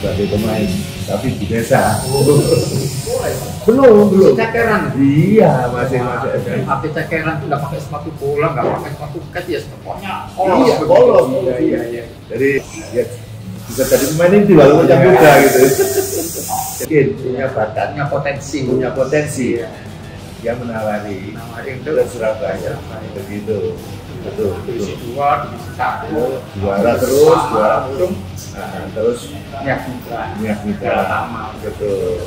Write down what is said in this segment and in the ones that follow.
sebagai pemain, tapi di desa. Belum. Cekeran. Iya, masih. Tapi cekeran itu nggak pakai sepatu bola, nggak pakai sepatu kaki ya, pokoknya polos. Iya. Jadi ya bisa jadi pemain inti walaupun yang muda gitu. Jadi punya bakat, punya potensi. Dia menawari ke Surabaya. Begitu. Betul. Divisi 2, divisi 1, juara terus. Nah, terus Niat Mitra. Betul.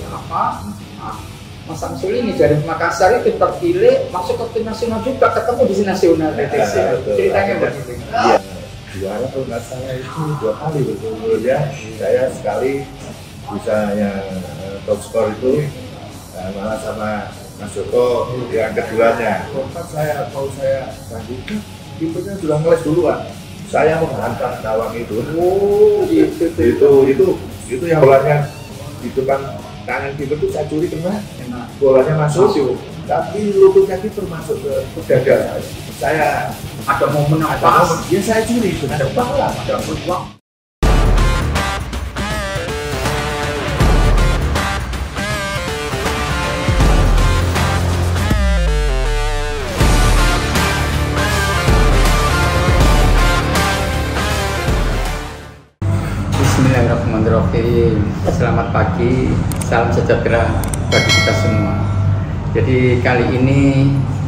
Mas Samsul ini dari Makassar itu terpilih masuk ke tim nasional juga, ketemu di nasional TTC. Ceritanya begitu. Iya. Juara kalau nggak salah itu 2 kali betul ya. Saya sekali bisa yang top skor itu malah sama Mas Joko yang keduanya. Kalau saya lanjutkan, tipenya sudah ngeles duluan. Saya menghantam gawang itu. Itu yang bolanya itu kan tangan kiper itu saya curi kena, bolanya masuk. Tapi lututnya kiper masuk ke dada. Saya ada momen yang pas. Ya saya curi, ada peluang. Bismillahirrahmanirrahim. Selamat pagi, salam sejahtera bagi kita semua. Jadi kali ini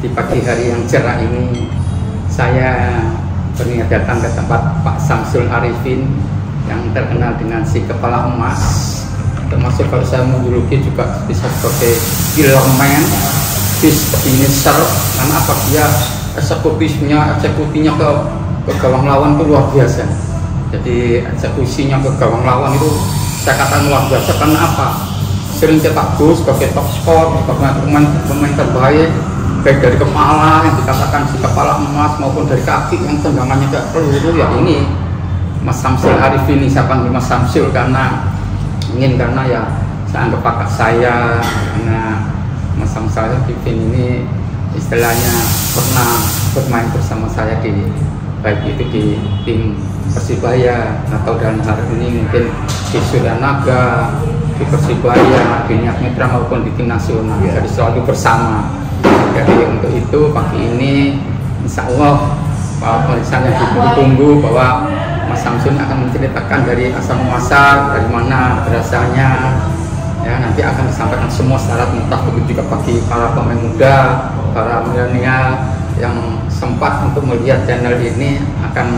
di pagi hari yang cerah ini saya berniat datang ke tempat Pak Samsul Arifin yang terkenal dengan si kepala emas. Termasuk kalau saya menjuluki juga bisa sebagai killman, finisher, karena apa dia eksekusinya ke gawang lawan itu luar biasa. Jadi eksekusinya ke gawang lawan itu saya katakan luar biasa karena apa? Sering cetak gol sebagai top skor, sebagai pemain terbaik, baik dari kepala yang dikatakan si kepala emas maupun dari kaki yang tendangannya kayak peluru. Ya ini Mas Samsul Arifin ini saya panggil Mas Samsul karena ya saya anggap kakak saya, karena Mas Samsul Arifin ini istilahnya pernah bermain bersama saya baik itu di tim Persibaya atau dalam hal ini mungkin di Suranaga, di Persibaya, di Niat Mitra maupun di tim nasional. Jadi selalu bersama. Jadi untuk itu pagi ini insya Allah pemeriksaan yang ditunggu bahwa Mas Samsul akan menceritakan dari asal muasal, dari mana berasalnya, ya nanti akan disampaikan semua secara tuntas. Begitu juga bagi para pemain muda, para milenial yang sempat untuk melihat channel ini akan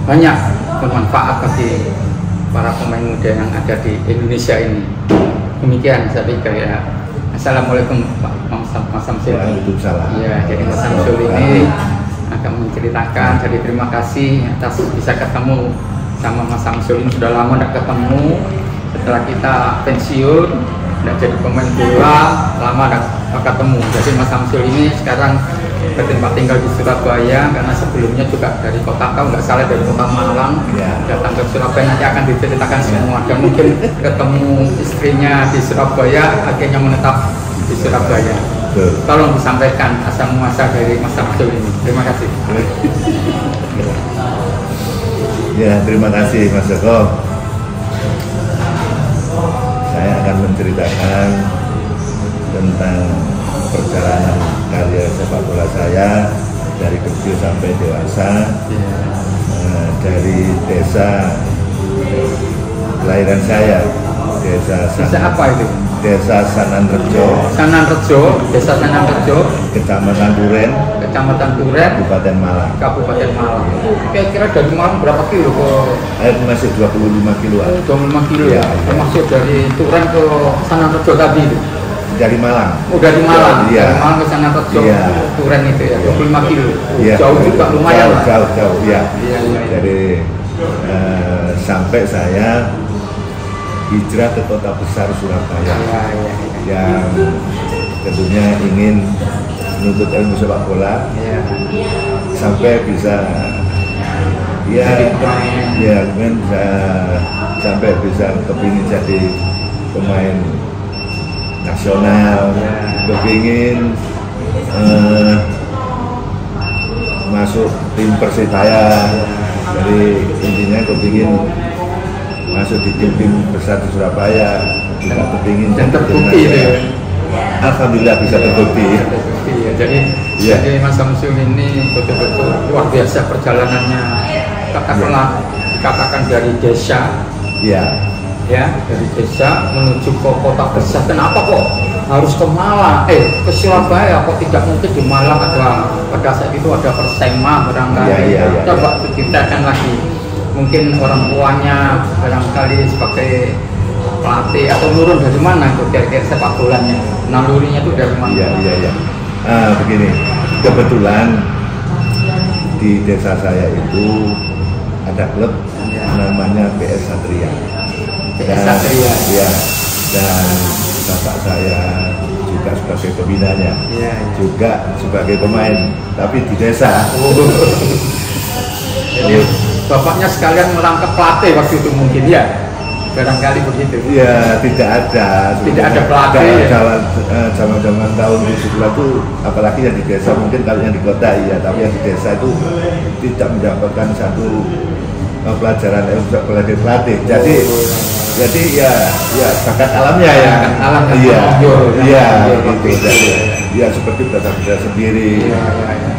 banyak bermanfaat bagi para pemain muda yang ada di Indonesia ini. Demikian saya pikir ya. Assalamualaikum Pak Mas Samsul. Waalaikumsalam. Ya, jadi Mas Samsul ini akan menceritakan. Jadi terima kasih atas bisa ketemu sama Mas Samsul ini, sudah lama tidak ketemu. Setelah kita pensiun, tidak jadi pemain bola, lama tidak ketemu. Jadi Mas Samsul ini sekarang bertempat tinggal di Surabaya karena sebelumnya juga dari kota, kalau nggak salah dari kota Malang, datang ke Surabaya. Nanti akan diceritakan semua, dan mungkin ketemu istrinya di Surabaya, akhirnya menetap di Surabaya. Tolong disampaikan asal muasal dari Mas Samsul ini. Terima kasih. Ya, terima kasih Mas Joko. Saya akan menceritakan tentang perjalanan karir sepak bola saya dari kecil sampai dewasa, dari desa kelahiran saya, desa apa itu? Desa Sananrejo, Desa Sananrejo, Kecamatan Duren, Kabupaten Malang. Kira-kira dari Malang berapa kilo ke? Masih 25 kiloan. 25 kilo ya. Termasuk dari Duren ke Sananrejo tadi itu. Dari Malang. Dari Malang. Iya. Dari Malang ke Sananrejo, Duren itu ya. 25 kilo. Iya. Jauh juga, lumayan lah. Jauh. Ya. Iya. Jadi sampai saya hijrah ke kota besar Surabaya, yang tentunya ingin menuntut ilmu sepak bola, sampai bisa kemudian sampai bisa kepingin jadi pemain nasional, kepingin masuk tim Persibaya. Jadi intinya kepingin masuk di tim besar di Surabaya juga kepingin dan terbukti itu ya. Alhamdulillah bisa terbukti. Ya. Jadi Mas Samsul ini betul-betul luar biasa perjalanannya, katakanlah dikatakan dari desa ya dari desa menuju ke kota besar. Kenapa kok harus ke Malang, ke Surabaya, kok tidak mungkin di Malang ada pada saat itu ada Persema barangkali. Coba ceritakan lagi, mungkin orang tuanya barangkali sebagai pelatih atau nurun dari mana itu kira-kira sepak bolanya, nalurinya itu dari mana? Iya. Begini, kebetulan di desa saya itu ada klub namanya PS Satria. Dan bapak saya juga sebagai pembinanya, juga sebagai pemain, tapi di desa. Jadi bapaknya sekalian merangkap pelatih waktu itu mungkin ya, barangkali begitu. Ya tidak ada pelatih. Zaman tahun 70 itu, apalagi yang di desa, mungkin kalau yang di kota iya, tapi yang di desa itu tidak mendapatkan satu pelajaran pelatih. Jadi ya bakat alamnya ya. Gitu. Ya seperti belajar sendiri.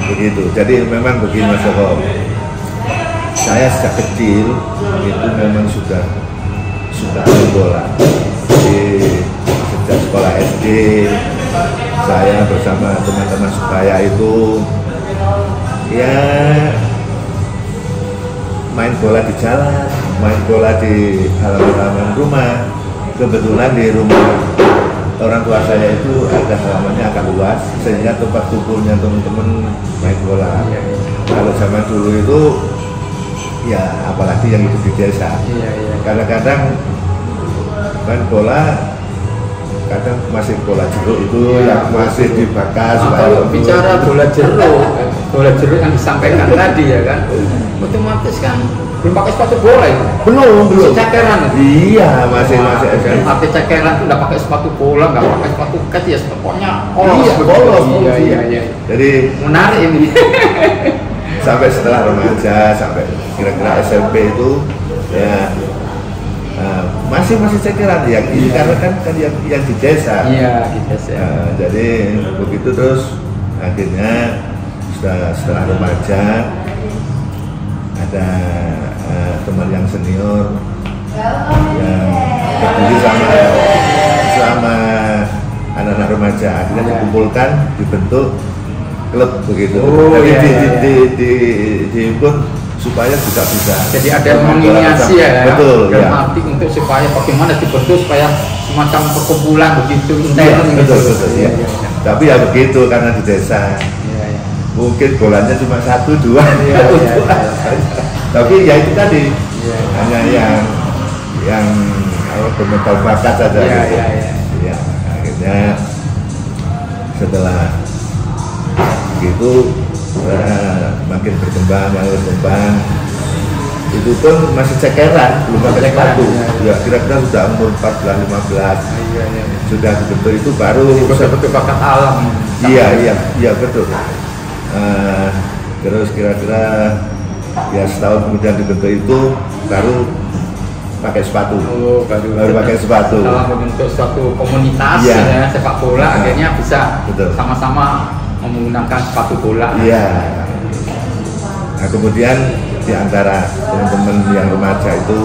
Begitu. Jadi memang begini Mas Joko. Saya sejak kecil itu memang sudah suka main bola. Sejak sekolah SD saya bersama teman-teman saya itu ya main bola di jalan, main bola di halaman rumah. Kebetulan di rumah orang tua saya itu ada halamannya agak luas, sehingga tempat kumpulnya teman-teman main bola. Kalau zaman dulu itu ya apalagi yang hidup di desa, kadang-kadang main bola, kadang masih bola jeruk itu yang masih dibakar. Kalau bicara bola jeruk yang disampaikan tadi ya kan, otomatis kan belum pakai sepatu bola itu. Belum. Cekeran. Iya, masih Arti cekeran itu udah pakai sepatu bola, nggak pakai sepatu kets ya, pokoknya polos. Iya. Jadi menarik ini. Sampai setelah remaja, sampai kira-kira SMP itu ya masih cekeran ya, karena kan yang di desa. Iya, di desa. Jadi begitu terus akhirnya setelah remaja ada teman yang senior yang peduli sama anak-anak remaja, akhirnya dikumpulkan, dibentuk klub begitu. Jadi dihimpun supaya bisa. Jadi ada nominasi ya. Betul. Arti untuk supaya bagaimana dibentuk supaya semacam perkumpulan begitu intern. Betul. Ya. Tapi ya begitu karena di desa. Mungkin bolanya cuma 1-2. Tapi ya itu tadi hanya yang bermental bakat saja. Ya, akhirnya setelah begitu makin berkembang, itu pun masih cekeran, belum pakai sepatu. Ya kira-kira sudah umur 14-15 sudah dibentuk, itu baru betul bakat alam. Iya betul. Terus kira-kira ya setahun kemudian dibentuk itu baru pakai sepatu. Baru pakai sepatu. Dalam membentuk suatu komunitas ya, sepak bola akhirnya bisa sama-sama menggunakan sepatu bola. Iya. Nah kemudian di antara teman-teman yang remaja itu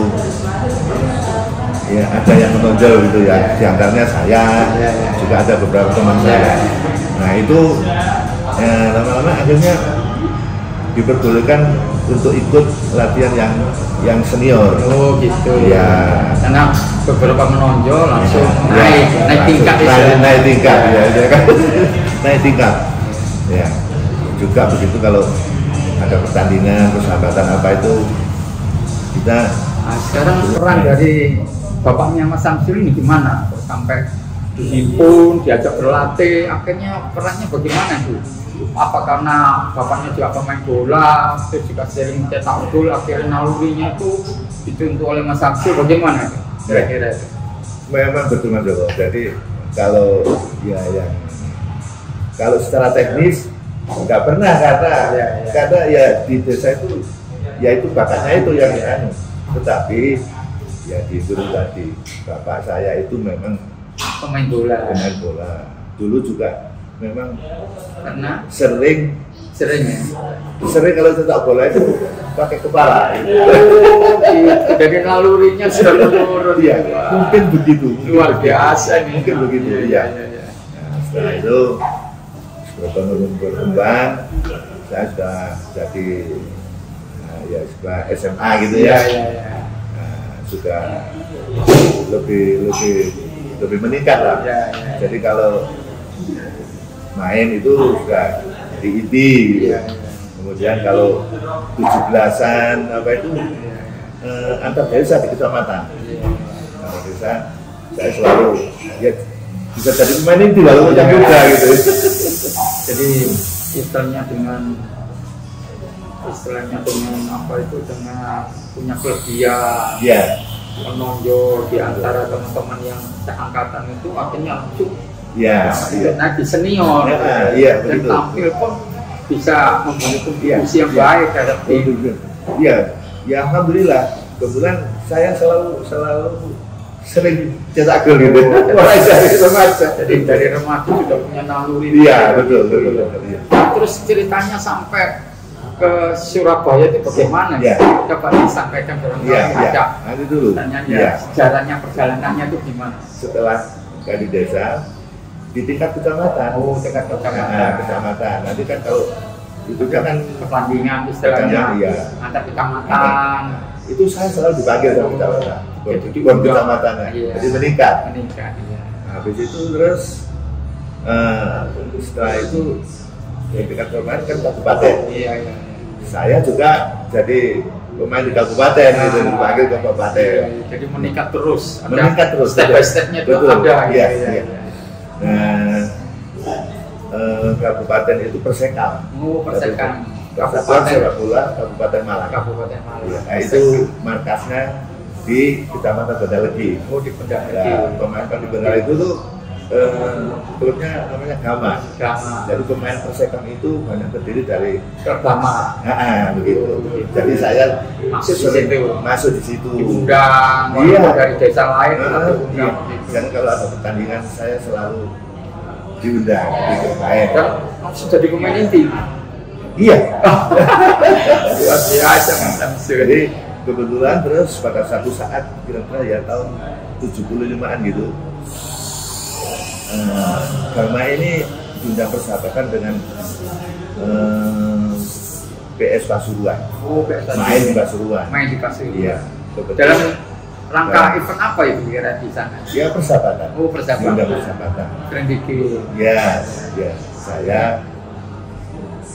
ya ada yang menonjol gitu ya. Di antaranya saya, juga ada beberapa teman saya. Nah itu lama-lama akhirnya diperbolehkan untuk ikut latihan yang senior. Oh gitu. Ya. Karena beberapa menonjol langsung naik tingkat. Naik tingkat ya kan. Naik tingkat. Ya. Juga begitu kalau ada pertandingan, persahabatan apa itu kita. Nah, sekarang peran dari bapaknya Mas Samsul ini gimana? Sampai dihimpun, diajak berlatih, akhirnya perannya bagaimana itu? Apa karena bapaknya juga pemain bola, terus juga sering cetak gol, akhirnya nalurinya itu dituntut oleh Mas Samsul, bagaimana itu? Kira-kira itu? Memang betul Mas Joko. Jadi kalau kalau secara teknis nggak pernah karena ya di desa itu ya itu bakatnya itu yang tetapi ya di guru tadi, bapak saya itu memang pemain bola. pemain bola. Dulu juga memang Karena sering ya. kalau cetak bola itu pakai kepala. Oh, gitu. Jadi nalurinya sudah menurun. Iya, mungkin begitu. Luar biasa nih. Mungkin begitu. Iya. Nah, setelah itu berkembang, saya sudah jadi ya setelah SMA gitu ya. Nah, sudah lebih meningkat lah. Jadi kalau main itu sudah di inti gitu. Kemudian kalau 17-an apa itu antar desa di kecamatan. Antar desa saya selalu ya bisa jadi pemain inti lalu macam juga gitu. Jadi istilahnya dengan apa itu, dengan punya kelebihan. Iya. Menonjol di antara teman-teman yang seangkatan itu akhirnya langsung naik di senior, iya, dan begitu. tampil pun bisa memberi kontribusi yang baik terhadap tim. Iya, ya alhamdulillah. Kebetulan saya selalu sering cetak gol gitu. Mulai dari remaja, jadi dari remaja sudah punya naluri. Iya, betul. Terus ceritanya sampai ke Surabaya itu bagaimana? Ya. Dapat disampaikan barangkali ada. Nanti dulu. Sejarahnya perjalanannya itu gimana? Setelah di desa, di tingkat kecamatan. Oh, tingkat kecamatan. Kecamatan. Nanti kan kalau itu kan pertandingan istilahnya antar kecamatan. Itu saya selalu dipanggil sama kecamatan. Jadi kecamatan. Jadi meningkat. Iya. Habis itu terus setelah itu di tingkat kecamatan kan kabupaten. Iya. Saya juga jadi pemain di kabupaten gitu, dipanggil ke kabupaten. Jadi meningkat terus. Step by stepnya itu betul. ada. Iya. Nah, kabupaten itu Persekam. Oh, Persekam. Kabupaten sepak bola Kabupaten Malang. Ya, nah, itu markasnya di Kecamatan Bendalegi. Oh, di Bendalegi. Pemain di Bendalegi itu tuh klubnya namanya Gama. Jadi pemain Persekam itu banyak terdiri dari Gama. Begitu. Jadi saya masuk di situ. Diundang dari desa lain atau diundang. Dan kalau ada pertandingan saya selalu diundang di main. Dan langsung jadi pemain inti. Iya. Luar biasa macam. Jadi kebetulan terus pada satu saat kira-kira ya tahun 75-an gitu. Gama ini diundang persahabatan dengan PS Pasuruan. Oh, PS main di Pasuruan. Main di Pasuruan. Iya. Dalam rangka event apa itu kira di sana? Ya persahabatan. Oh, persahabatan. Diundang persahabatan. Keren dikit. Ya. Saya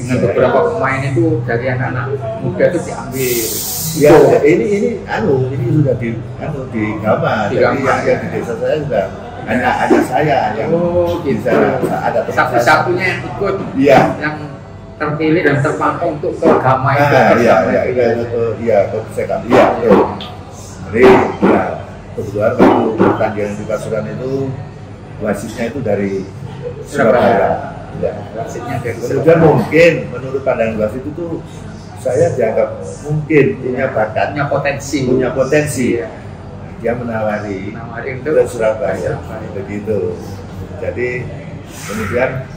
dengan beberapa pemain itu dari anak-anak muda itu diambil. Ya, ini sudah di Gama. Jadi yang di desa saya sudah hanya saya yang di sana ada satu-satunya yang ikut. Iya. Yang terpilih dan terpantau untuk ke Gama itu. Iya, ke Persekam. Iya, betul. Jadi ya kebetulan waktu pertandingan di Pasuruan itu wasitnya itu dari Surabaya. Ya. Kemudian mungkin menurut pandangan wasit itu saya dianggap mungkin punya bakat, punya potensi. Dia menawari ke Surabaya. Begitu. Jadi kemudian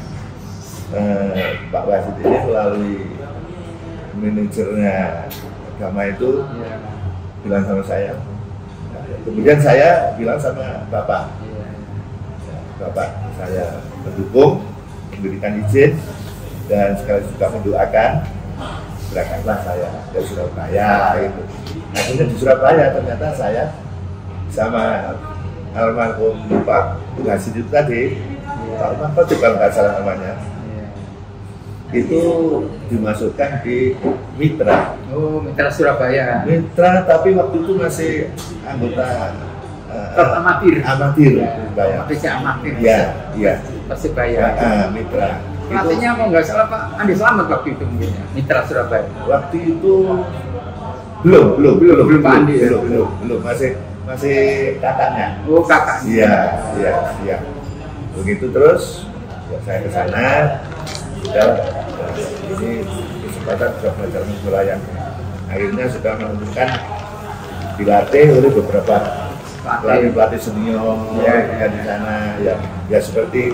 Pak Wasit ini melalui manajernya Gama itu bilang sama saya. Kemudian saya bilang sama Bapak saya mendukung, memberikan izin dan sekaligus juga mendoakan berangkatlah saya ke Surabaya gitu. Akhirnya di Surabaya ternyata saya sama almarhum Pak Wasit itu tadi, Pak Wasit kalau nggak salah namanya, itu dimasukkan di Mitra. Oh, Mitra Surabaya. Mitra, tapi waktu itu masih anggota amatir. Persebaya. Amatir. Iya. Persebaya. Mitra. Pelatihnya apa nggak salah Pak Andi Slamet waktu itu mungkin ya? Mitra Surabaya. Waktu itu belum Pak Andi. Belum masih kakaknya. Oh, kakaknya. Iya. Begitu terus ya saya ke sana. Ini kesempatan sudah belajar bola yang akhirnya sudah menentukan di dilatih oleh beberapa pelatih senior yang di sana, ya seperti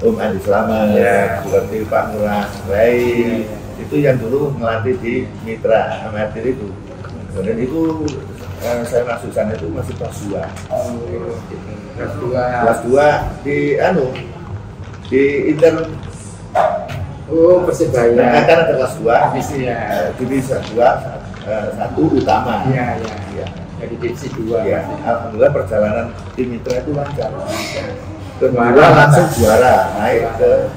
Om Andi Slamet, seperti Pak Ngurah Rai, itu yang dulu melatih di Mitra Amatir itu. Dan itu saya masuk sana itu masih kelas 2. Kelas 2 di Inter. Oh, Persebaya. Nah, kan ada kelas 2, divisi 2, 1 utama. Iya. Jadi divisi 2. Ya, alhamdulillah perjalanan tim Mitra itu lancar. Kedua langsung juara, naik ke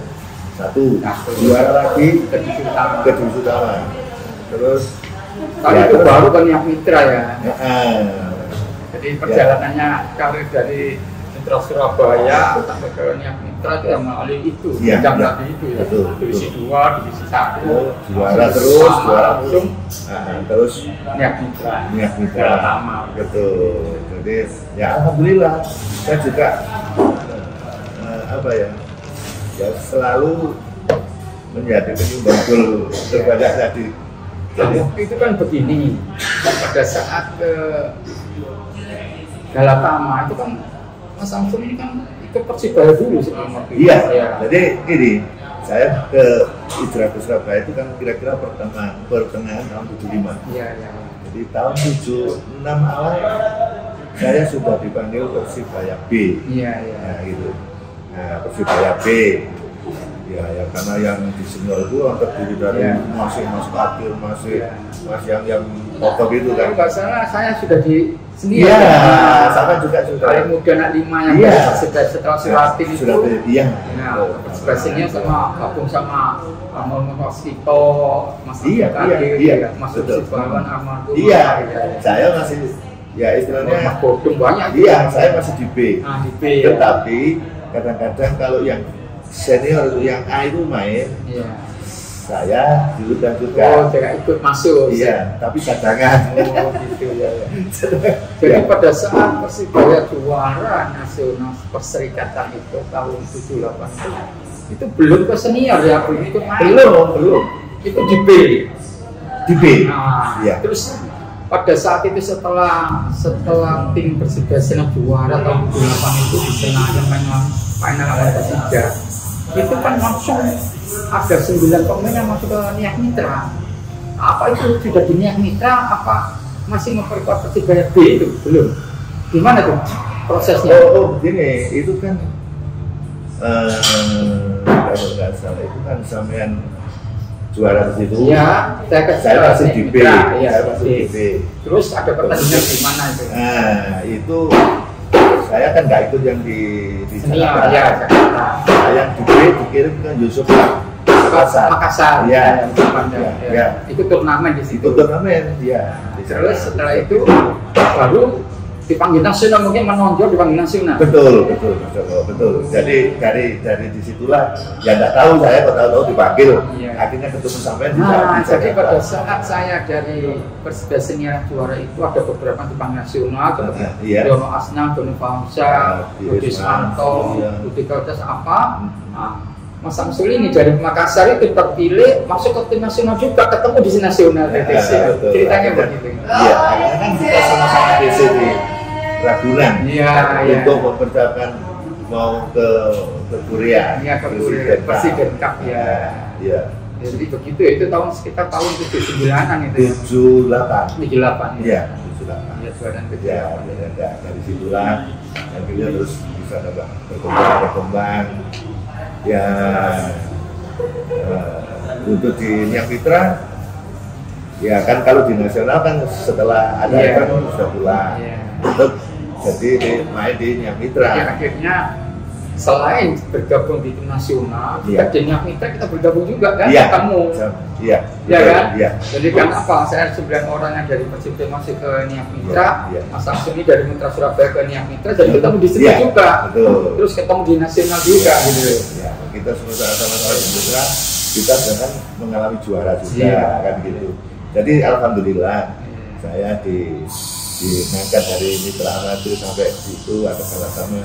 1, juara lagi ke divisi utama. Terus tapi itu baru kan yang Mitra ya. Jadi perjalanannya karir dari Mitra Surabaya sampai ke Niak Mitra itu yang melalui itu, jam lagi itu ya. Divisi 2, divisi 1, juara langsung, terus Niak Mitra utama. Betul. Jadi ya alhamdulillah saya juga ya selalu menjadi penyumbang gol terbanyak tadi. Jadi itu kan begini, pada saat ke Galatama itu kan Mas Samsul ini kan ikut Persibaya dulu sebelum waktu itu. Iya, jadi ini saya ke hijrah ke Surabaya itu kan kira-kira pertengahan tahun 75. Iya. Jadi tahun 76 awal saya sudah dipanggil Persibaya B. Iya. Nah, gitu. Nah, Persibaya B. Ya karena yang di senior itu terdiri dari masih Mas Kadir, masih yang pokok itu kan. Kalau salah saya sudah di senior. Iya, sama juga sudah. Paling muda anak 5 yang setelah Suratin itu. Iya. Nah, ekspresinya sama gabung sama Mas Tito, Mas Kadir, Mas Sibawan, Ahmad. Iya. Saya masih istilahnya Mas Bodong banyak. Iya, saya masih di B. Di B. Tetapi kadang-kadang kalau yang senior itu yang A itu main, saya diundang juga. Oh, saya ikut masuk. Iya, tapi cadangan. Oh, gitu ya. Jadi pada saat Persibaya juara nasional perserikatan itu tahun 78 itu belum ke senior ya, belum ikut main. Belum. Itu di B. Nah, terus pada saat itu setelah tim Persibaya senior juara tahun 78 itu di Senayan final lawan Persija, itu kan langsung ada 9 pemain yang masuk ke Niak Mitra. Apa itu sudah di Niak Mitra? Apa masih memperkuat Persibaya B itu? Belum. Gimana tuh prosesnya? Oh begini, itu kan kalau nggak salah itu kan sampean juara di situ. Ya, saya masih di B. Saya masih di B. Terus ada pertandingan di mana itu? Nah, itu saya kan nggak ikut yang di Jakarta. Saya yang di B dikirim ke Yusuf Makassar. Ya. Itu turnamen di situ. Terus setelah itu baru dipanggil nasional, mungkin menonjol dipanggil nasional. Betul. Jadi dari disitulah ya nggak tahu saya tahu dipanggil. Akhirnya ketemu sampai di Jakarta. Jadi pada saat saya dari Persibaya senior juara itu ada beberapa dipanggil nasional, seperti Dono Asnam, Dono Fauza, Budi Santo, Budi Kaudas apa. Mas Samsul ini dari Makassar itu terpilih masuk ke tim nasional juga, ketemu di nasional TTC. Ceritanya begitu. Iya, karena kan kita sama-sama DC di Ragunan. Untuk mempersiapkan mau ke Korea. Iya, ke Korea. Presiden Cup ya. Iya. Jadi begitu ya, itu sekitar tahun 79-an itu. 78. Iya, 78. Iya, juara kedua. Ya, dari situlah akhirnya terus bisa berkembang. Ya, untuk di Niak Mitra, ya kan kalau di nasional kan setelah ada event sudah pulang, untuk jadi main di Niak Mitra. Ya, akhirnya selain bergabung di tim nasional, kita di Niak Mitra kita bergabung juga kan, ketemu. Iya kan? Jadi kenapa saya 9 orang yang dari Persibaya masuk ke Niak Mitra, Mas Samsul ini dari Mitra Surabaya ke Niak Mitra, jadi ketemu di sini juga. Betul. Terus ketemu di nasional juga. Gitu. Ya, kita sama-sama di Mitra, kita sedang mengalami juara juga kan gitu. Jadi alhamdulillah saya diangkat dari Mitra Amatir sampai situ ada sama-sama.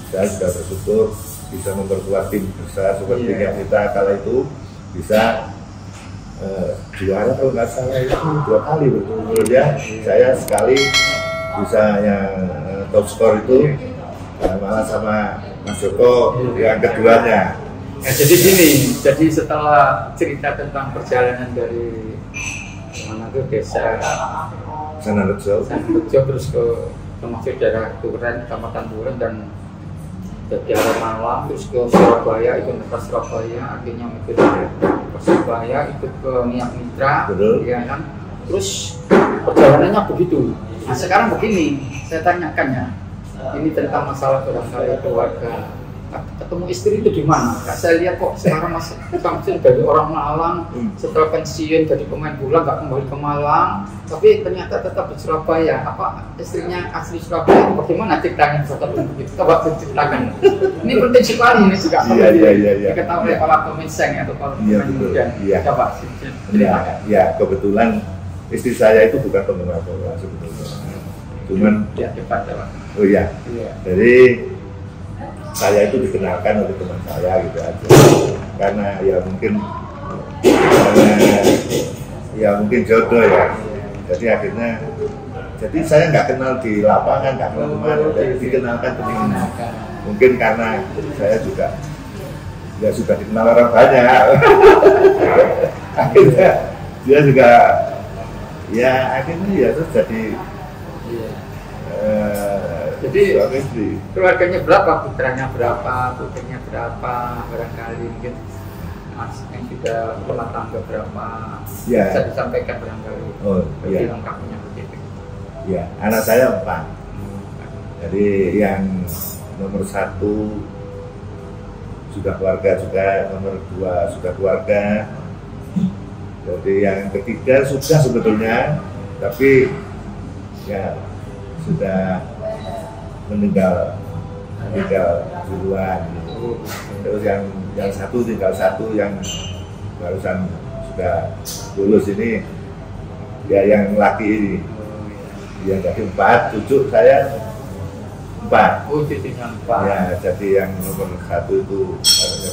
Saya sudah bersyukur bisa memperkuat tim besar seperti yang kita kala itu bisa juara kalau nggak salah itu 2 kali betul ya. Saya sekali bisa yang top skor itu, malah sama Mas Joko yang keduanya. Nah, jadi gini, jadi setelah cerita tentang perjalanan dari mana tuh desa Sanarjo terus ke termasuk daerah Duren, Kecamatan Duren dan dari arah Malang terus ke Surabaya, ikut ke Surabaya, akhirnya ikut ke Surabaya, ikut ke Niat Mitra, ya kan? Terus perjalanannya begitu. Nah sekarang begini, saya tanyakan ya, ini tentang masalah barangkali keluarga. Ketemu istri itu di mana? Nah, saya lihat kok sekarang Mas Samsul dari orang Malang, setelah pensiun jadi pemain bola nggak kembali ke Malang, tapi ternyata tetap di Surabaya. Apa istrinya asli Surabaya? Bagaimana ceritanya? Coba ceritakan. Ini penting sekali ini juga. Iya. Diketahui oleh para peminseng atau para pemain muda. Coba ceritakan. Ya, kebetulan istri saya itu bukan penggemar bola sebetulnya. Cuman ya cepat. Oh iya. Jadi saya itu dikenalkan oleh teman saya gitu aja, karena ya mungkin jodoh ya. Jadi akhirnya, jadi saya nggak kenal di lapangan, nggak kenal kemana, jadi dikenalkan ke sini. Mungkin karena saya juga ya sudah dikenal orang banyak. Akhirnya dia juga ya akhirnya ya terus jadi keluarganya berapa, putranya berapa, putrinya berapa, barangkali mungkin Mas yang sudah rumah tangga berapa, ya. Bisa disampaikan barangkali. Oh iya. Lengkapnya begitu. Ya, anak saya 4. Jadi yang nomor 1 sudah keluarga juga, nomor 2 sudah keluarga. Jadi yang ketiga sudah sebetulnya, tapi ya sudah meninggal duluan gitu. Terus yang 1 tinggal 1 yang barusan sudah lulus ini ya, yang laki ini yang jadi 4, cucu saya 4. Oh, cucunya 4. Ya, jadi yang nomor 1 itu harusnya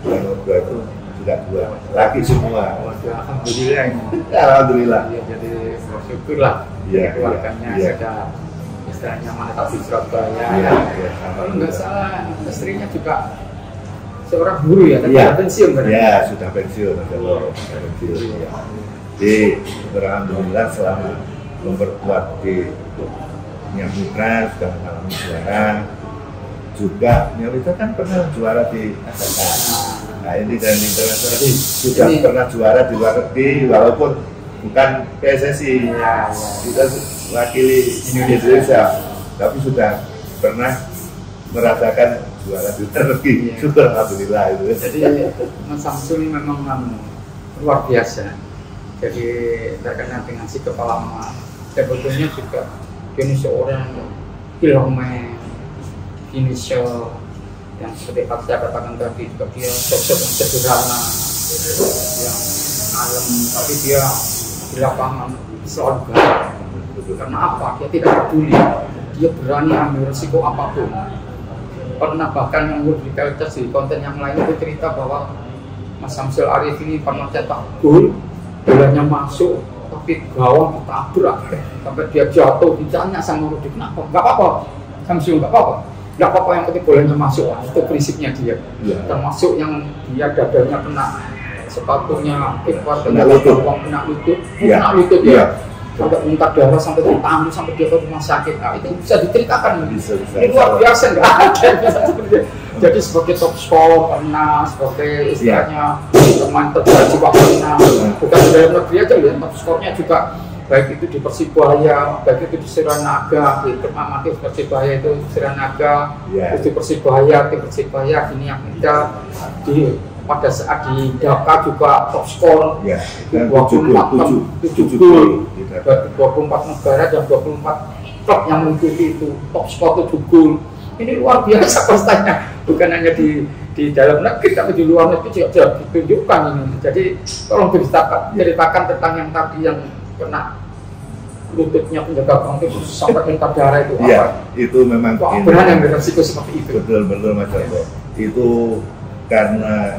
2, yang nomor 2 itu juga 2, laki semua. Alhamdulillah ini. Alhamdulillah. Ya, jadi bersyukurlah keluarganya sudah istilahnya menetap di Surabaya. Kalau nggak salah istrinya juga seorang guru ya, tapi sudah pensiun kan? Ya, sudah pensiun. Jadi alhamdulillah selama memperkuat di Niat Mitra sudah mengalami juara. Juga Niat Mitra kan pernah juara di ASK. Nah ini dan internasional sudah pernah juara di luar negeri, walaupun bukan PSSI, kita wakili Indonesia, tapi sudah pernah merasakan juara di luar negeri. Syukur alhamdulillah itu. Jadi Mas Samsul memang luar biasa. Jadi terkenal dengan si kepala emas. Sebetulnya juga ini seorang filmman, finisher yang seperti saya katakan tadi juga dia sosok yang sederhana, yang kalem, tapi dia di lapangan selalu galak. Karena apa? Dia tidak peduli, dia berani ambil resiko apapun. Pernah bahkan yang di konten yang lain itu cerita bahwa Mas Samsul Arif ini pernah cetak gol, bolanya masuk, tapi gawang ditabrak sampai dia jatuh. Ditanya sama Rudi, kenapa? Gak apa-apa, Samsul, gak apa-apa. Gak apa-apa, yang penting bolanya masuk. Itu prinsipnya dia. Termasuk yang dia dadanya kena sepatunya kena lutut, kena lutut ya. Sampai muntah darah, sampai diambil, sampai dia ke rumah sakit. Nah, itu bisa diceritakan. Ini luar biasa, nggak ada. Jadi sebagai top skor pernah, sebagai istilahnya pemain terbaik juga pernah. Bukan di dalam negeri aja ya, top skornya juga baik itu di Persibaya, baik itu di Seranaga, di Permamatif Persibaya itu Seranaga, terus di Persibaya, di Niat Mitra, pada saat di Dhaka juga top skor 24 gol, 24 negara dan 24 klub yang mengikuti itu top skor 7 gol. Ini luar biasa prestasinya, bukan hanya di dalam negeri tapi di luar negeri juga ditunjukkan ini. Jadi tolong ceritakan tentang yang tadi yang kena lututnya penjaga gawang itu sampai muntah darah itu apa? Itu memang benar yang beresiko seperti itu. Betul Mas Joko. Itu karena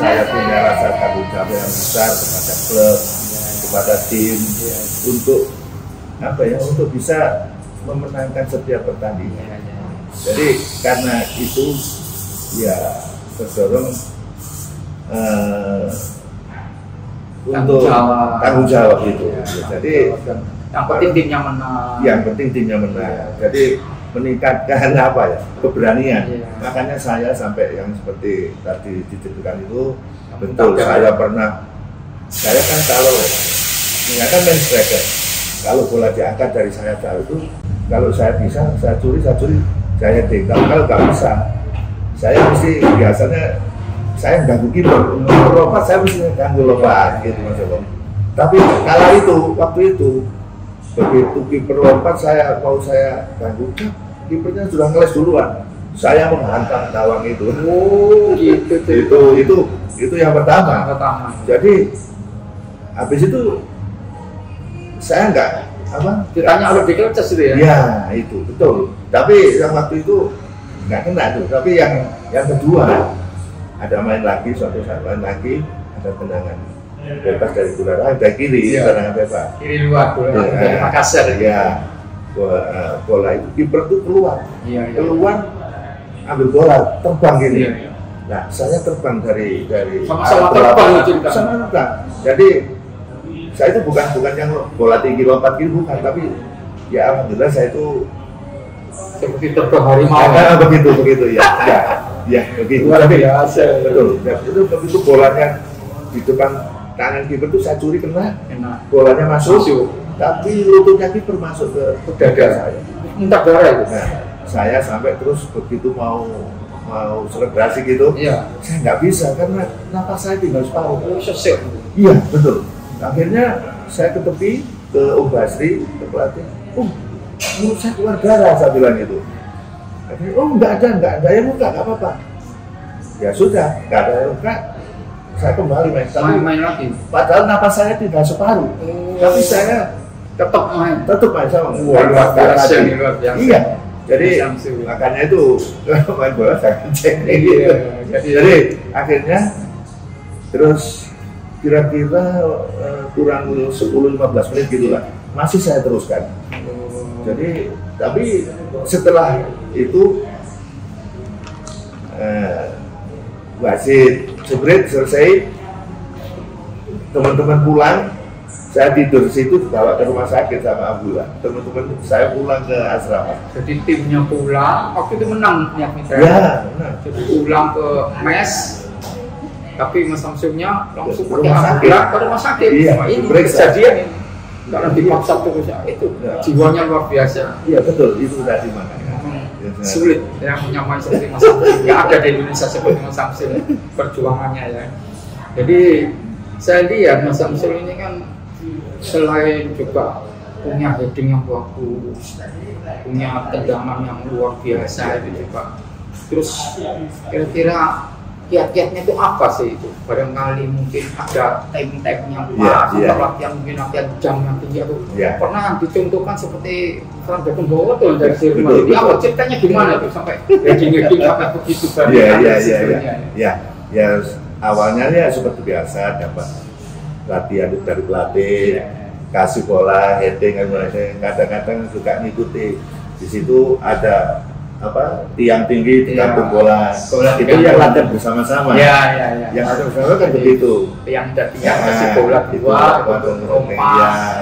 saya punya rasa tanggung jawab yang besar kepada klub, kepada tim untuk apa ya, untuk bisa memenangkan setiap pertandingan. Jadi karena itu ya terdorong untuk tanggung jawab itu. Jadi yang penting timnya menang. Yang penting timnya menang. Jadi meningkatkan apa ya, keberanian. Makanya saya sampai yang seperti tadi diceritakan itu betul. Saya kan kalau kan main striker, kalau bola diangkat dari saya jauh itu, kalau saya bisa, saya curi, saya heading. Kalau nggak bisa, saya mesti biasanya saya ganggu kiper, lompat saya mesti ganggu lompat gitu Mas Om. Tapi kala itu, waktu itu begitu kiper lompat saya ganggu, kipernya sudah ngeles duluan. Saya menghantam gawang itu. Oh, gitu. Itu yang pertama. Jadi habis itu saya nggak apa? Ditanya oleh dikeles itu ya? Iya, itu betul. Tapi yang waktu itu nggak kena tuh. Tapi yang kedua ada main lagi, suatu saat main lagi ada tendangan bebas dari dari kiri, tendangan bebas. Kiri luar, dari Makassar. Iya. Bola itu kiper itu keluar, ambil bola terbang gini. Nah, saya terbang dari sama terbang itu sama terbang. Jadi saya itu bukan yang bola tinggi lompat gitu, bukan, tapi ya alhamdulillah saya itu seperti terbang harimau. Begitu ya begitu. Luar biasa. Betul. Itu begitu bolanya di depan tangan kiper itu saya curi kena, bolanya masuk. Tapi lututnya kiper masuk ke dada saya. Entah darah itu. Nah, saya sampai terus begitu mau selebrasi gitu, saya nggak bisa karena napas saya tinggal separuh. Iya betul. Akhirnya saya ke tepi, ke Om Basri, ke pelatih. Mulut saya keluar darah, saya bilang itu. Akhirnya, nggak ada yang luka, nggak apa-apa. Ya sudah, nggak ada yang luka. Saya kembali main lagi. Padahal napas saya tidak separuh, tapi saya tetap main sama luar biasa. Iya, jadi makanya itu main bola saya cek. Jadi akhirnya terus kira-kira kurang 10-15 menit gitulah, masih saya teruskan. Jadi tapi setelah itu wasit jebret selesai, teman-teman pulang. Saya tidur di situ, dibawa ke rumah sakit sama ambulan. Teman-teman saya pulang ke asrama. Jadi timnya pulang, waktu itu menang ya Mitra? Ya, menang. Jadi pulang ke mes, tapi Mas Samsulnya langsung pakai ambulan ke rumah sakit. Iya, ini kejadian ini. Karena dipaksa terus itu, jiwanya luar biasa. Iya betul, itu tadi makanya. Sulit yang menyamai seperti Mas Samsul. Ya ada di Indonesia seperti Mas Samsul perjuangannya ya. Jadi saya lihat Mas Samsul ini kan selain juga punya heading yang bagus, punya tendangan yang luar biasa itu juga. Terus kira-kira kiat-kiatnya itu apa sih itu? Barangkali mungkin ada time-time-nya latihan mungkin latihan jam yang tinggi atau pernah dicontohkan seperti Frank Beckenbauer tuh dari Jerman. Jadi apa ceritanya gimana tuh sampai heading sampai begitu Ya awalnya ya seperti biasa dapat latihan dari pelatih, kasih bola, heading, kadang-kadang suka ngikuti. Di situ ada tiang tinggi ditampung bola. Itu yang latihan bersama-sama. Yang ada bersama kan begitu. Yang kasih bola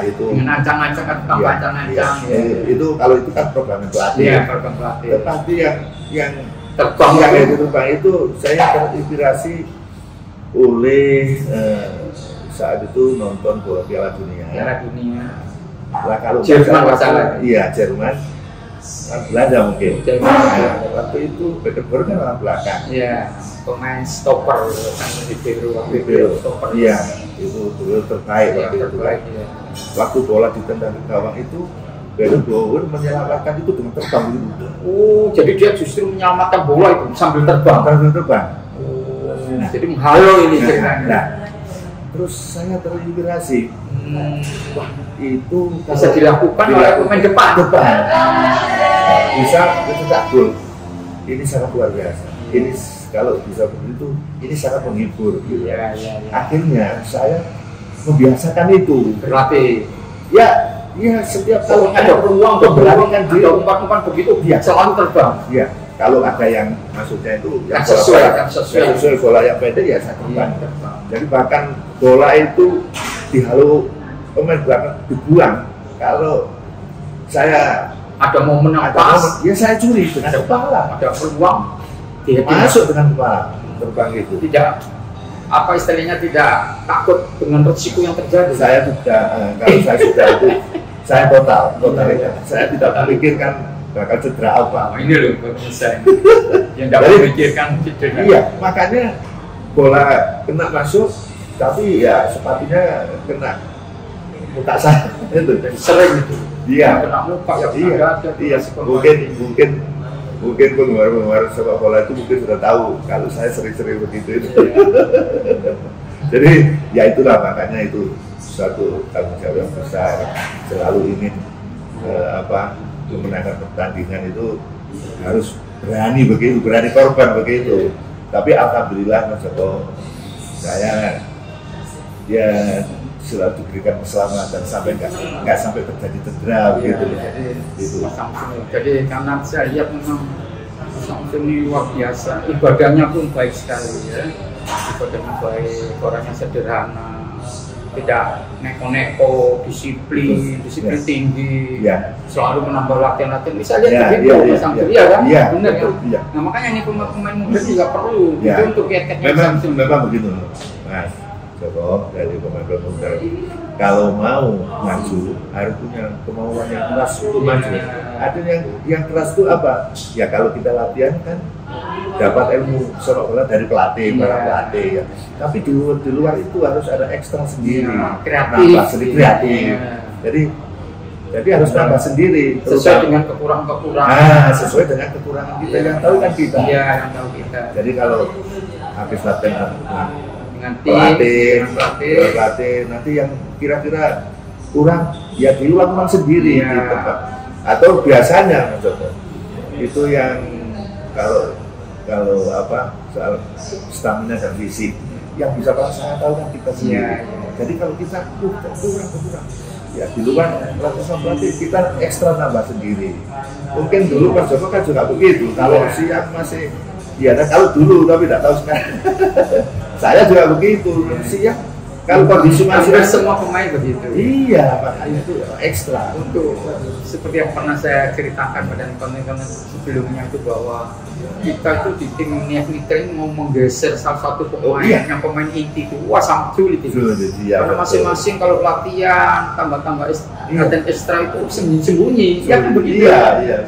itu dengan ancang-ancang, itu kalau itu kan program pelatih. Tetapi yang terbang itu saya terinspirasi oleh saat itu nonton bola Piala Dunia. Lah kalau Jerman masalah. Iya, Jerman. Belanda mungkin. Waktu itu Beckenbauer kan orang belakang. Iya, pemain stopper kan di Peru. Iya, itu terbaik waktu itu. Waktu bola ditendang ke gawang itu Beckenbauer menyelamatkan itu dengan terbang gitu. Oh, jadi dia justru menyelamatkan bola itu sambil terbang. Jadi menghalau ini ceritanya. Terus saya terinspirasi, wah itu bisa dilakukan oleh pemain depan. Bisa mencetak gol. Ini sangat luar biasa. Ini kalau bisa begitu ini sangat menghibur gitu. Ya. Akhirnya saya membiasakan itu Berlatih. Ya setiap Kalau ada peluang untuk memberanikan diri, umpan begitu ya selalu terbang. ya kalau ada yang maksudnya itu yang sesuai bola yang pendek ya saya terbang. Iya. Jadi bahkan bola itu dihalu pemain belakang dibuang. Kalau saya ada momen yang pas, ya saya curi dengan kepala. ada peluang dia Masuk dengan kepala terbang itu. Tidak apa istilahnya, tidak takut dengan resiko yang terjadi. Saya sudah kalau saya sudah itu saya total. Saya tidak memikirkan bakal cedera apa. Ini loh pemirsa yang tidak memikirkan cedera. Iya, makanya bola kena masuk, tapi ya sepatunya kena muka saya itu. Sering itu. Iya. Kena muka ya. Iya. Mungkin penggemar sepak bola itu mungkin sudah tahu kalau saya sering-sering begitu itu. Jadi ya itulah, makanya itu suatu tanggung jawab yang besar. Selalu ingin memenangkan pertandingan itu harus berani begitu, berani korban begitu. Tapi alhamdulillah Mas Joko, saya ya selalu diberikan keselamatan sampai nggak sampai terjadi cedera begitu. Jadi karena saya lihat memang Samsul ini luar biasa, ibadahnya pun baik sekali ya. Ibadahnya baik, orangnya sederhana, tidak neko-neko, disiplin tinggi, selalu menambah latihan-latihan. Bisa lihat begitu, Mas Samsul, iya kan? Benar kan? Nah makanya ini pemain muda juga perlu itu untuk keteknya Samsul. Memang begitu, Mas Joko, dari pemain muda. Kalau mau maju harus punya kemauan yang keras untuk maju. Artinya yang keras itu apa? Ya kalau kita latihan kan dapat ilmu sepak bola dari pelatih, para pelatih ya. Tapi di luar itu harus ada ekstra sendiri, kreatif. Jadi harus nambah sendiri. Sesuai dengan kekurangan. Sesuai dengan kekurangan kita yang tahu kan kita. Iya, yang tahu kita. Jadi kalau habis latihan dengan pelatih nanti yang kira-kira kurang ya diulang sendiri gitu, Pak. Atau biasanya Mas Joko, itu yang kalau soal stamina dan fisik yang bisa saya tahu kan kita sendiri. Jadi kalau kita kurang ya di luar pelatih kita ekstra nambah sendiri. Mungkin dulu Mas Joko kan juga begitu. Kalau siang masih kalau dulu tapi tidak tahu sekarang. Saya juga begitu, siang kalau kondisi masih semua pemain begitu. Iya, makanya itu ekstra. Untuk seperti yang pernah saya ceritakan pada konten-konten sebelumnya itu bahwa kita itu di tim Niat Mitra ini mau menggeser salah satu pemain yang pemain inti itu, sangat sulit itu. Karena masing-masing kalau latihan tambah latihan ekstra itu sembunyi-sembunyi, ya kan begitu.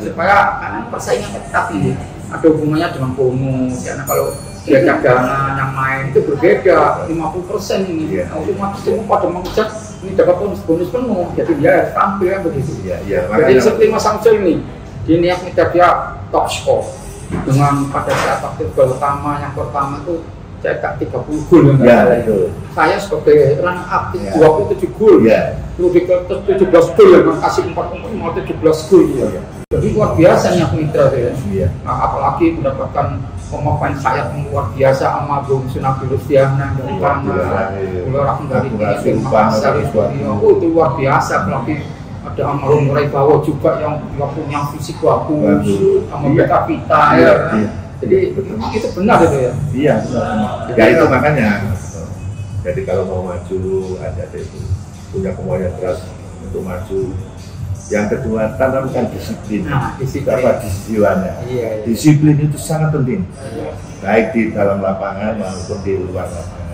Supaya karena persaingan ketat ini ada hubungannya dengan bonus, karena kalau dia cadangan yang main itu berbeda 50% ini. Otomatis semua pada mengejar ini dapat bonus penuh, jadi dia harus tampil kan begitu. Jadi seperti Mas Samsul ini di Niat Mitra dia top score dengan pada saat waktu gol utama yang pertama itu cetak 30 gol saya sebagai runner up 27 gol lu di 17 gol ya kasih 4 mau 17 gol jadi luar biasa Niat Mitra ya. Apalagi mendapatkan pemain sayap yang luar biasa sama Bung Sunabi Lustiana dari Tanah, Ulorang dari Makassar itu luar biasa. Apalagi ada Amarung Raibawo juga yang punya fisik bagus, sama Beta Vita ya. Jadi memang itu benar itu ya. Iya benar. Ya itu makanya. Jadi kalau mau maju ada itu punya kemauan yang keras untuk maju. Yang kedua, tanamkan disiplin. Apa jiwanya? Disiplin itu sangat penting, baik di dalam lapangan maupun di luar lapangan.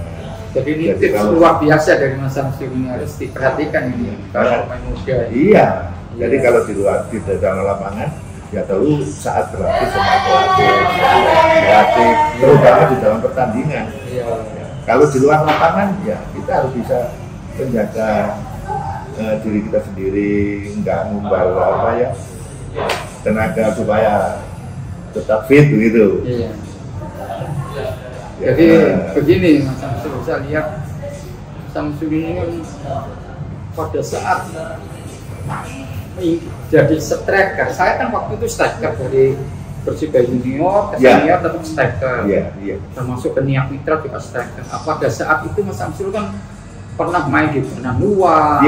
Jadi ini tips luar biasa dari Mas Samsul ini, harus diperhatikan ini kalau pemain muda. Jadi kalau di luar di dalam lapangan, ya tahu saat berlatih sama pelatih, terutama di dalam pertandingan. Kalau di luar lapangan, ya kita harus bisa menjaga diri kita sendiri, nggak ngumbal tenaga supaya tetap fit begitu. Jadi begini Mas Samsul, saya lihat Samsul ini kan pada saat jadi striker, saya kan waktu itu striker dari Persibaya junior, senior tetap striker. Termasuk ke Niak Mitra juga striker. Pada saat itu Mas Samsul kan pernah main di Benan luar,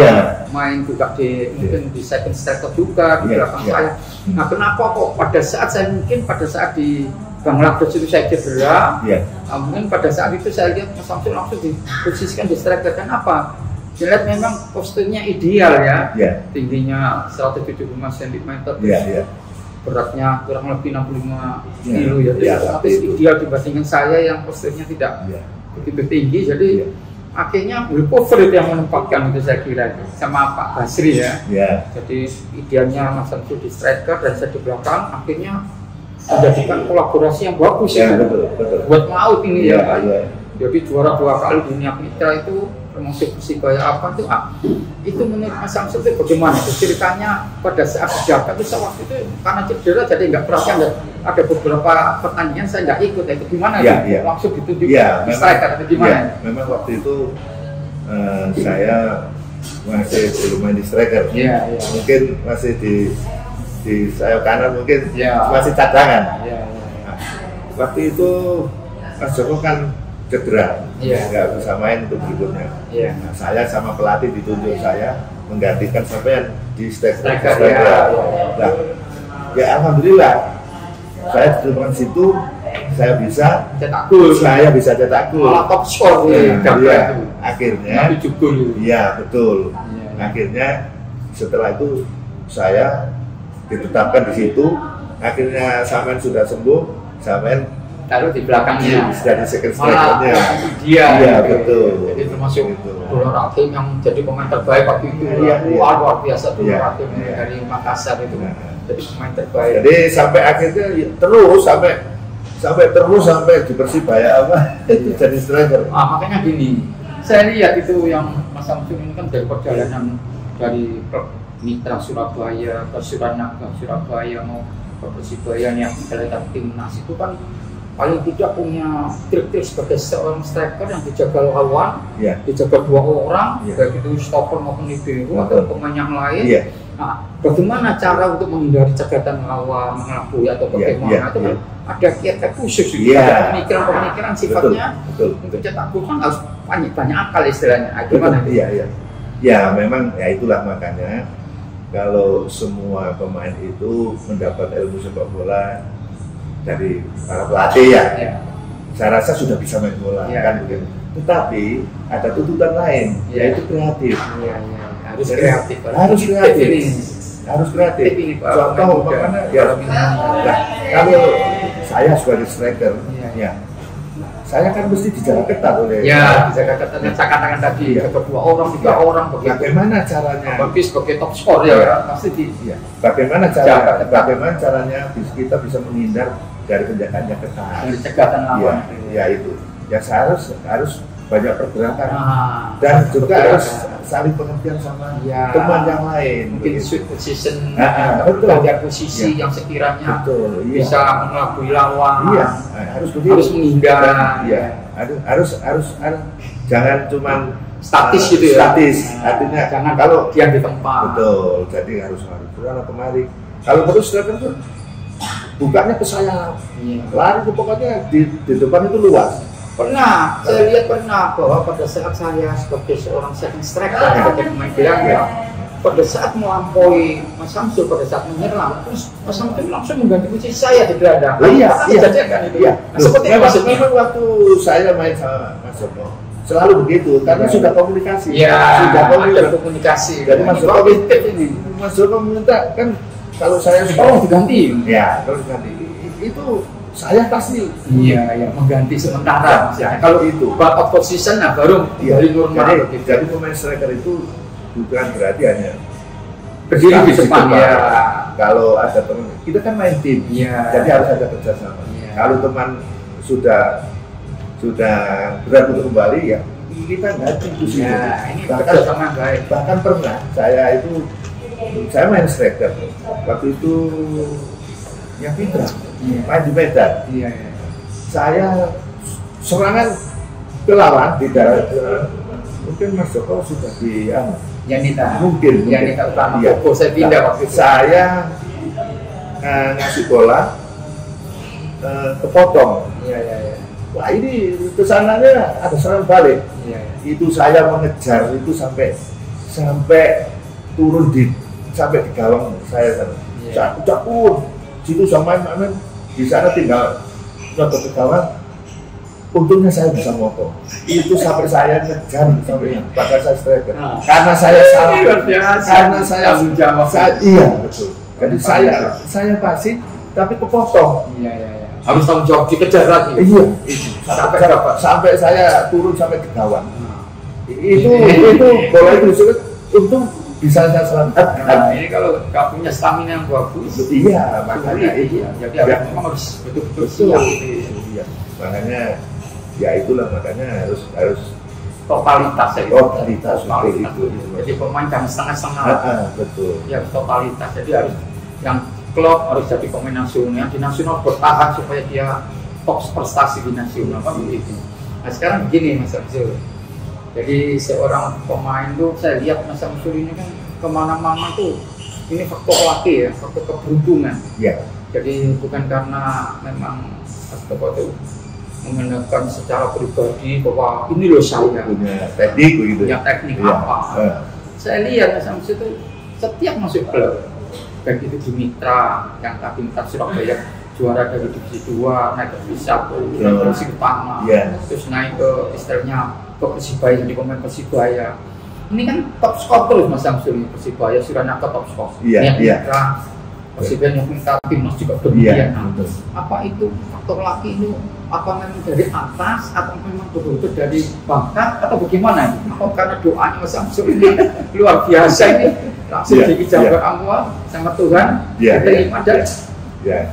main juga mungkin di second striker juga di belakang saya. Nah, kenapa kok pada saat di Bang Lagos itu saya cedera, mungkin pada saat itu saya lihat Mas Samsul langsung diposisikan di striker. Kenapa? Jelas memang posturnya ideal ya, tingginya 175 cm, beratnya kurang lebih 65 kilo ya, tapi ideal dibandingkan saya yang posturnya tidak begitu tinggi, jadi akhirnya Will Pover itu yang menempatkan itu saya kira sama Pak Basri ya. Jadi idealnya Mas Samsul di striker dan saya di belakang, akhirnya menjadikan kolaborasi yang bagus ya, buat maut ini ya kan. Jadi juara 2 kali di Niak Mitra itu, termasuk Persibaya apa itu menurut Mas Samsul itu bagaimana itu ceritanya pada saat Jakarta itu waktu itu karena cedera jadi nggak perhatian, ada beberapa pertandingan saya nggak ikut, itu gimana langsung ditunjuk di striker atau gimana? Memang waktu itu saya masih belum main di striker, mungkin masih di sayap kanan, mungkin masih cadangan. Nah, waktu itu Mas Joko kan cedera, nggak bisa main untuk berikutnya. Nah, saya sama pelatih ditunjuk saya menggantikan sampean di striker. Nah, ya alhamdulillah saya di depan situ saya bisa cetak gol. Saya bisa cetak gol. Malah top skor akhirnya. Iya betul. Akhirnya setelah itu saya ditetapkan di situ. Akhirnya sampean sudah sembuh, sampean taruh di belakangnya dari second strikernya. Iya betul. Jadi termasuk Dono Rakim yang jadi pemain terbaik waktu itu. Luar biasa Dono Rakim dari Makassar itu. Jadi pemain terbaik. Jadi sampai akhirnya sampai di Persibaya itu jadi striker. Makanya gini, saya lihat itu yang Mas Samsul ini kan dari perjalanan dari klub Mitra Surabaya ke Suranaga Surabaya mau ke Persibaya yang menjadi timnas itu kan paling tidak punya trik-trik sebagai seorang striker yang dijaga lawan, dijaga 2 orang, baik itu stopper maupun libero atau pemain yang lain. Nah, bagaimana cara untuk menghindari cegatan lawan, mengelabui atau bagaimana itu kan ada kiat khusus, ada pemikiran-pemikiran sifatnya untuk cetak gol kan harus banyak akal istilahnya. Gimana? Ya memang ya itulah makanya kalau semua pemain itu mendapat ilmu sepak bola dari para pelatih saya rasa sudah bisa main bola kan begitu. Tetapi ada tuntutan lain yaitu kreatif. Harus kreatif. Contoh makanya kalau saya sebagai striker saya kan mesti dijaga ketat oleh dijaga ketat yang saya katakan tadi kedua orang 3 orang bagaimana caranya bagi sebagai top skor pasti bagaimana caranya kita bisa menghindar dari penjagaan yang ketat, dari cegatan lawan itu ya harus banyak pergerakan dan juga harus saling pengertian sama teman yang lain, mungkin sweet position, gantian posisi yang sekiranya bisa mengelabui lawan, harus menghindar, harus jangan cuman statis gitu artinya jangan kalau diam di tempat, jadi harus bergerak kemari. Kalau terus itu bukannya ke saya lari itu pokoknya di depan itu luas. Saya lihat bahwa pada saat saya sebagai seorang second striker sebagai pemain bilang pada saat melampaui Mas Samsul pada saat menyerang, terus Mas Samsul langsung mengganti posisi saya di gelandang. Seperti memang waktu saya main sama Mas Joko selalu begitu karena sudah komunikasi. Sudah komunikasi. Jadi Mas Joko minta kan kalau saya diganti. Kalau diganti itu saya pasti mengganti sementara. Kalau itu back position baru dari normal. Jadi pemain striker itu bukan berarti hanya berdiri di depan Kalau ada teman, kita kan main tim, jadi harus ada kerjasama. Kalau teman sudah berat untuk kembali kita ganti posisi. Bahkan pernah saya main striker waktu itu yang Fitra main di Medan. Saya serangan ke lawan di darat mungkin Mas Joko sudah di Yanita Utama saya pindah waktu itu. Saya ngasih bola kepotong. Iya. Wah ini kesananya ada serangan balik. Iya. Itu saya mengejar itu sampai turun sampai di gawang saya sana. Iya. Saya udah situ sama main di sana tinggal nyodok ke gawang. Untungnya saya bisa moto. Itu sampai saya ngejar sampai bahkan saya striker. Karena saya salah. Karena saya iya betul. Jadi saya pasti tapi kepotong. Iya. Harus tanggung jawab dikejar lagi. Iya. Sampai saya turun sampai ke gawang. Itu bola itu untung bisa saya selamatkan. Nah, ini kalau nggak punya stamina yang bagus. Iya, makanya iya. Jadi memang harus betul-betul siap. Iya. Makanya ya itulah makanya harus totalitas ya. Totalitas itu. Jadi pemain jangan setengah-setengah. Betul. Ya totalitas. Jadi harus yang klub harus jadi pemain nasional, di nasional bertahan supaya dia top prestasi di nasional kan begitu. Nah sekarang begini Mas Samsul, jadi seorang pemain tuh saya lihat Mas Samsul ini kan kemana-mana tuh ini faktor laki ya, faktor keberuntungan. Ya. Jadi bukan karena memang apa itu menggunakan secara pribadi bahwa ini loh saya punya teknik begitu. Punya teknik apa? Saya lihat Mas Samsul itu setiap masuk klub baik itu di Mitra yang tadi Mitra Surabaya juara dari divisi 2 naik ke divisi 1 divisi utama terus naik ke istilahnya ke Persibaya jadi pemain Persibaya ini kan top skor terus Mas Samsul Persibaya sudah naik ke top skor Mitra Persibaya yang minta timnas juga demikian apa itu faktor laki ini apa memang dari atas atau memang betul-betul dari bakat atau bagaimana ini? Atau karena doanya Mas Samsul ini luar biasa ini langsung dijawab Allah sama Tuhan diterima dan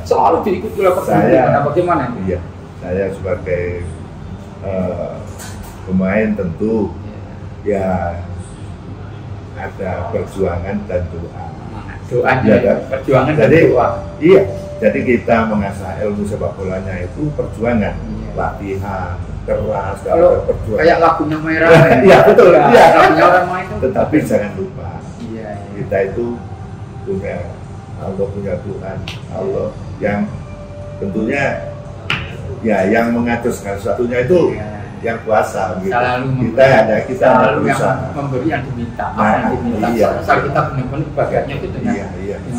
selalu diikuti oleh keberuntungan bagaimana ini? Iya, saya sebagai pemain tentu ya ada perjuangan dan doa. Perjuangan dan doa. Iya, jadi kita mengasah ilmu sepak bolanya itu perjuangan, latihan keras, perjuangan. Kayak lagunya Merah. Iya betul. Iya. Lagunya orang main itu. Tetapi jangan lupa, kita itu punya Allah, punya Tuhan, Allah yang tentunya ya yang mengatur segala sesuatunya itu. Yang kuasa gitu. Kita selalu yang memberi yang diminta, apa yang diminta. Asal kita benar-benar bagiannya itu dengan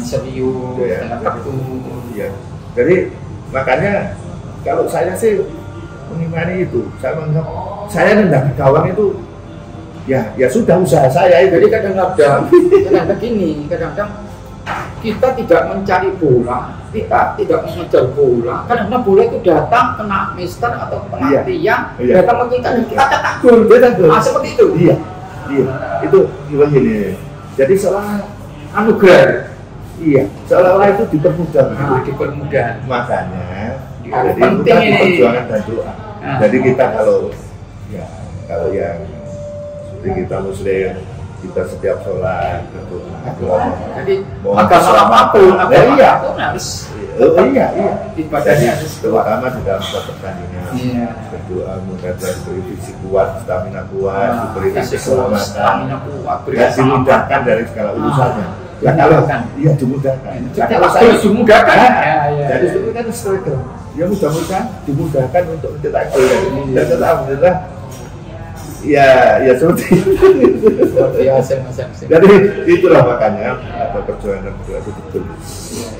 serius, dengan tekun. Iya. Jadi makanya kalau saya sih mengimani itu, saya menganggap saya nendang di gawang itu ya sudah usaha saya itu. Jadi kadang-kadang begini, kadang-kadang kita tidak mencari bola, kita tidak mengejar bola. Karena bola itu datang kena mister atau penaltian, datang ke kita dan kita cetak gol. Seperti itu. Iya. Itu gini. Jadi seolah anugerah. Iya. Seolah-olah itu dipermudah. Dipermudah. Makanya jadi penting ini perjuangan dan doa. Jadi kita kalau yang seperti kita Muslim, kita setiap sholat berdoa. Jadi agama apapun harus ibadahnya harus terutama di dalam pertandingan. Berdoa mudah-mudahan diberi fisik kuat, stamina kuat, diberi keselamatan, dan dimudahkan dari segala urusannya. Kalau dimudahkan. Kalau saya dimudahkan. Jadi itu kan striker. Ya mudah-mudahan dimudahkan untuk mencetak gol. Dan alhamdulillah. Ya seperti itu. Luar biasa Mas Samsul. Jadi itulah makanya ada perjuangan itu betul.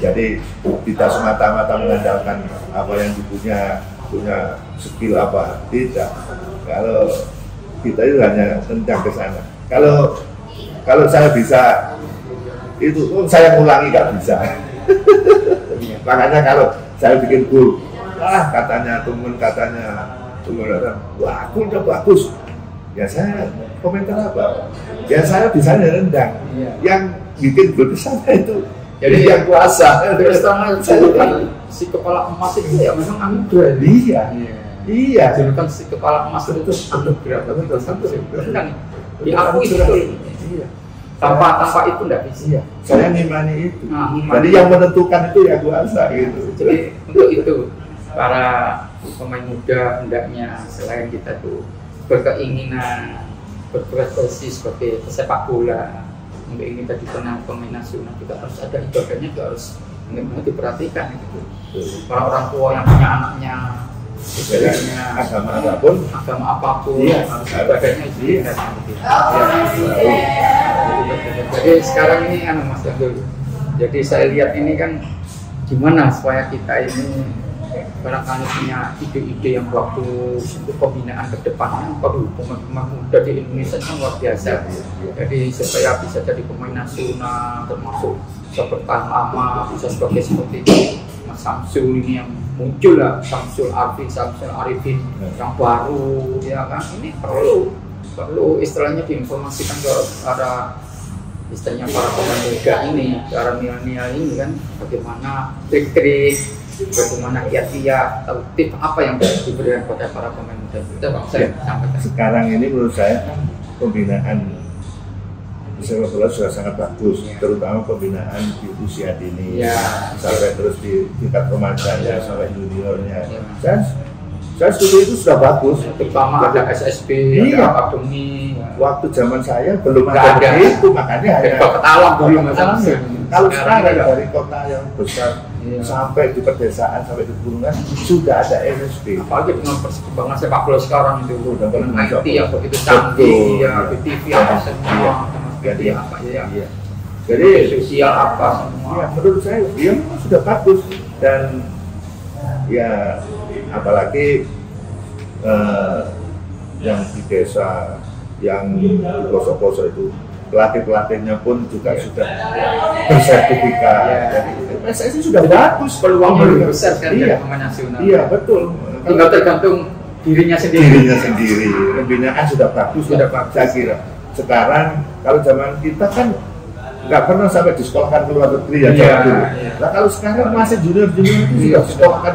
Jadi tidak semata-mata mengandalkan apa yang punya skill apa, tidak. Kalau kita itu hanya tendang ke sana. Kalau saya bisa itu saya ngulangi nggak bisa. Makanya kalau saya bikin gol, katanya teman wah aku udah bagus. Ya saya komentar apa? Ya saya bisa rendang. Yang bikin gol ke sana itu jadi yang kuasa. Terus terang si kepala emas itu ya memang anugerah. Iya. Julukan si kepala emas itu anugerah. Diakui betul. Iya. Tanpa itu tidak bisa. Saya ngimani itu. Jadi yang menentukan itu ya kuasa gitu. Jadi untuk itu para pemain muda hendaknya selain kita tuh berkeinginan berprestasi sebagai pesepak bola, mungkin ingin jadi pemain nasional juga harus ada ibadahnya, juga harus Ini diperhatikan itu. Para orang tua yang punya anaknya, istrinya, agama apapun, iya, harus ibadahnya itu. Jadi sekarang ini Mas Gandul. Jadi saya lihat ini kan gimana supaya kita ini barangkali punya ide-ide yang bagus untuk pembinaan ke depannya. Waduh, pemain muda di Indonesia kan luar biasa. Jadi supaya bisa jadi pemain nasional, termasuk bisa bertahan lama, bisa sebagai seperti Mas Samsul ini yang muncul lah, Samsul Arifin yang baru, ya kan? Ini perlu istilahnya diinformasikan ke para istilahnya para pemain muda ini, para milenial ini kan, bagaimana trik-trik, bagaimana kiat-kiat, atau tip apa yang bisa diberikan kepada para pemain muda. Itu Bang saya sampaikan. Sekarang ini menurut saya kan pembinaan sepak bola sudah sangat bagus, terutama pembinaan di usia dini, sampai terus di tingkat remajanya, sampai juniornya. Saya setuju itu sudah bagus. Terutama ada SSB, ada akademi. Waktu zaman saya belum ada itu, makanya hanya ketahuan dulu masalahnya. Kalau sekarang dari kota yang besar sampai di pedesaan, sampai di pegunungan sudah ada SSB. Apalagi dengan perkembangan sepak bola sekarang itu udah IT yang begitu canggih, ya TV apa semua, jadi apa ya? Jadi sosial apa semua. Ya, menurut saya dia sudah bagus dan ya apalagi yang di desa, yang di pelosok-pelosok itu pelatih-pelatihnya pun juga sudah bersertifikat. Jadi PSSI sudah bagus, peluang lebih besar kan jadi pemain nasional. Iya betul. Tinggal tergantung dirinya sendiri. Pembinaan sudah bagus, saya kira. Sekarang kalau zaman kita kan nggak pernah sampai disekolahkan ke luar negeri ya. Nah kalau sekarang masih junior itu sudah disekolahkan,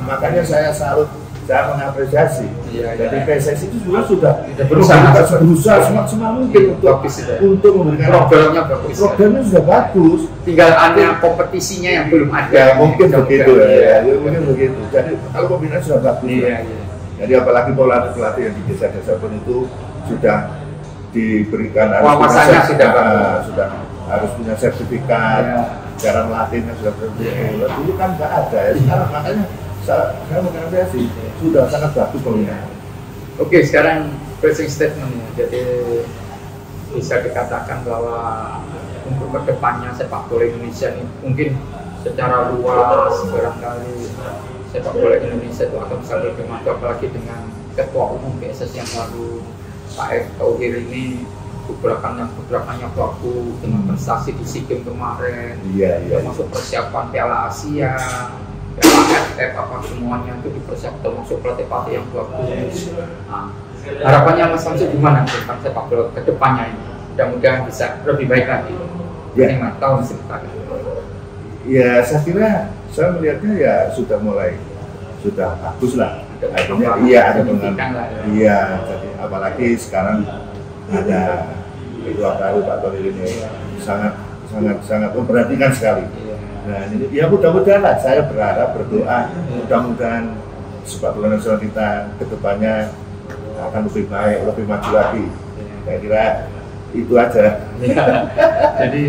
makanya saya salut, saya mengapresiasi. Jadi PSSI itu sudah berusaha semaksimal mungkin untuk memberikan programnya bagus. Programnya sudah bagus. Tinggal ada kompetisinya yang belum ada. Ya mungkin begitu ya. Mungkin begitu. Jadi kalau pembinaan sudah bagus. Jadi apalagi pelatih yang di desa-desa pun itu sudah diberikan sudah harus punya sertifikat, cara melatihnya sudah berbeda. Dulu kan nggak ada ya. Sekarang makanya saya mengapresiasi sudah sangat bagus pembinaan. Oke, sekarang closing statement. Jadi bisa dikatakan bahwa untuk kedepannya sepak bola Indonesia ini mungkin secara luas barangkali sepak bola Indonesia itu akan bisa berkembang, apalagi dengan ketua umum PSSI yang baru Pak Erick Thohir ini gebrakannya bagus dengan prestasi di SEA Games kemarin, termasuk persiapan Piala Asia, Piala AFF apa semuanya itu dipersiapkan, termasuk pelatih-pelatih yang bagus. Nah, harapannya Mas Samsul gimana tentang sepak bola kedepannya ini? Mudah-mudahan bisa lebih baik lagi. Lima tahun sekitar. Ya, saya kira saya melihatnya ya sudah bagus lah. Akhirnya ada pengembangan. Jadi apalagi sekarang ada ketua baru Pak Thohir ini sangat memperhatikan sekali. Nah ini ya mudah-mudahan lah, saya berdoa mudah-mudahan sepak bola nasional kita kedepannya akan lebih baik, lebih maju lagi. Saya kira itu aja. Jadi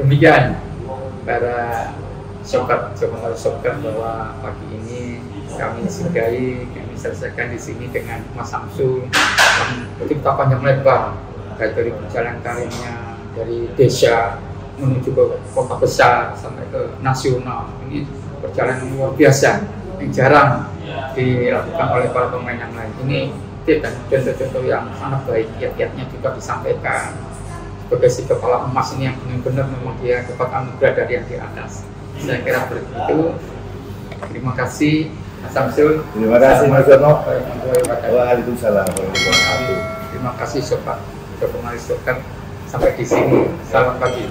demikian para sobat bahwa pagi ini kami sudahi, kami selesaikan di sini dengan Mas Samsul yang bercerita panjang lebar dari perjalanan karirnya dari desa menuju ke kota besar sampai ke nasional. Ini perjalanan luar biasa yang jarang dilakukan oleh para pemain yang lain. Ini tip dan contoh-contoh yang sangat baik, kiat-kiatnya juga disampaikan sebagai si kepala emas ini yang benar-benar memang dia dapat anugerah dari yang di atas. Saya kira begitu. Terima kasih Mas Samsul. Terima kasih Mas Jono. Waalaikumsalam. Terima kasih sobat. Sampai di sini. Selamat pagi.